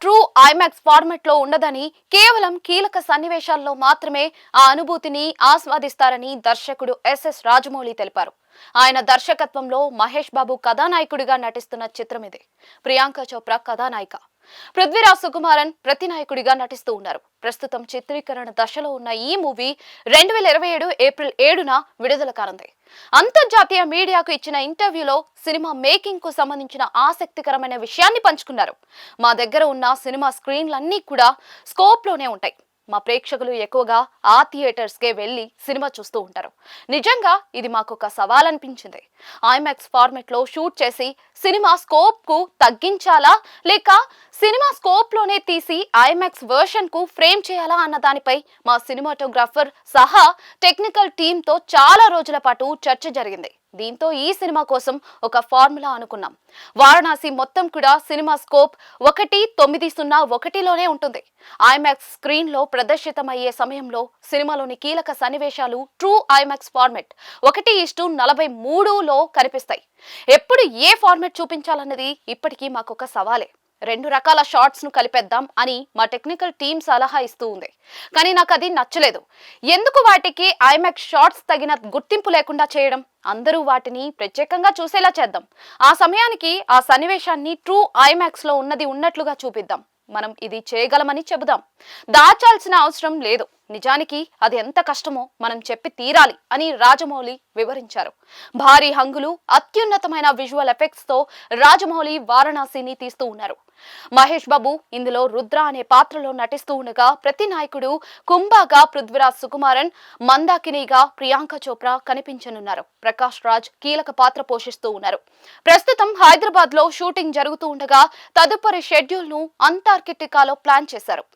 True IMAX format లో ఉండదని, కేవలం కీలక సన్నివేశాల్లో మాత్రమే ఆ అనుభూతిని ఆస్వాదిస్తారని దర్శకుడు ఎస్ఎస్ రాజమౌళి తెలిపారు. ఆయన దర్శకత్వంలో మహేష్ బాబు కథానాయకుడిగా నటిస్తున్న చిత్రం ఇది. ప్రియాంక చోప్రా కథానాయిక, పృథ్వీరాజ్ సుకుమారన్ ప్రతినాయకుడిగా నటిస్తూ ఉన్నారు. ప్రస్తుతం చిత్రీకరణ దశలో ఉన్న ఈ మూవీ 2027 ఏప్రిల్ 7న విడుదల కానుంది. అంతర్జాతీయ మీడియాకు ఇచ్చిన ఇంటర్వ్యూలో సినిమా మేకింగ్ కు సంబంధించిన ఆసక్తికరమైన విషయాన్ని పంచుకున్నారు. మా దగ్గర ఉన్న సినిమా స్క్రీన్లన్నీ కూడా స్కోప్ లోనే ఉంటాయి. మా ప్రేక్షకులు ఎక్కువగా ఆ థియేటర్స్ కే వెళ్లి సినిమా చూస్తూ ఉంటారు. నిజంగా ఇది మాకు ఒక సవాల్ అనిపించింది. ఐమాక్స్ ఫార్మాట్ లో షూట్ చేసి సినిమా స్కోప్ కు తగ్గించాలా, లేక సినిమా స్కోప్ లోనే తీసి ఐమాక్స్ వర్షన్ కు ఫ్రేమ్ చేయాలా అన్న దానిపై మా సినిమాటోగ్రాఫర్ సహా టెక్నికల్ టీమ్ తో చాలా రోజుల పాటు చర్చ జరిగింది. దీంతో ఈ సినిమా కోసం ఒక ఫార్ములా అనుకున్నాం. వారణాసి మొత్తం కూడా సినిమా స్కోప్ 1901లోనే ఉంటుంది. ఐమాక్స్ స్క్రీన్ లో ప్రదర్శితమయ్యే సమయంలో సినిమాలోని కీలక సన్నివేశాలు ట్రూ ఐమాక్స్ ఫార్మాట్ 1:43లో కనిపిస్తాయి. ఎప్పుడు ఏ ఫార్మాట్ చూపించాలన్నది ఇప్పటికీ మాకొక సవాలే. 2 రకాల షార్ట్స్ ను కలిపేద్దాం అని మా టెక్నికల్ టీం సలహా ఇస్తూ ఉంది. కానీ నాకు అది నచ్చలేదు. ఎందుకు వాటికి ఐమాక్స్ షార్ట్స్ తగిన గుర్తింపు లేకుండా చేయడం? అందరూ వాటిని ప్రత్యేకంగా చూసేలా చేద్దాం. ఆ సమయానికి ఆ సన్నివేశాన్ని ట్రూ ఐమాక్స్ లో ఉన్నది ఉన్నట్లుగా చూపిద్దాం. మనం ఇది చేయగలమని చెబుదాం. దాచాల్సిన అవసరం లేదు. నిజానికి అది ఎంత కష్టమో మనం చెప్పి తీరాలి అని రాజమౌళి వివరించారు. భారీ హంగులు, అత్యున్నతమైన విజువల్ ఎఫెక్ట్స్ తో రాజమౌళి వారణాసిని తీస్తూ ఉన్నారు. మహేష్ బాబు ఇందులో రుద్ర అనే పాత్రలో నటిస్తూ ఉండగా, ప్రతి నాయకుడు కుంభాగా పృథ్వీరాజ్ సుకుమారన్, మందాకినిగా ప్రియాంక చోప్రా కనిపించనున్నారు. ప్రకాష్ రాజ్ కీలక పాత్ర పోషిస్తూ ఉన్నారు. ప్రస్తుతం హైదరాబాద్ లో షూటింగ్ జరుగుతూ ఉండగా తదుపరి షెడ్యూల్ ను అంటార్కిటికాలో ప్లాన్ చేశారు.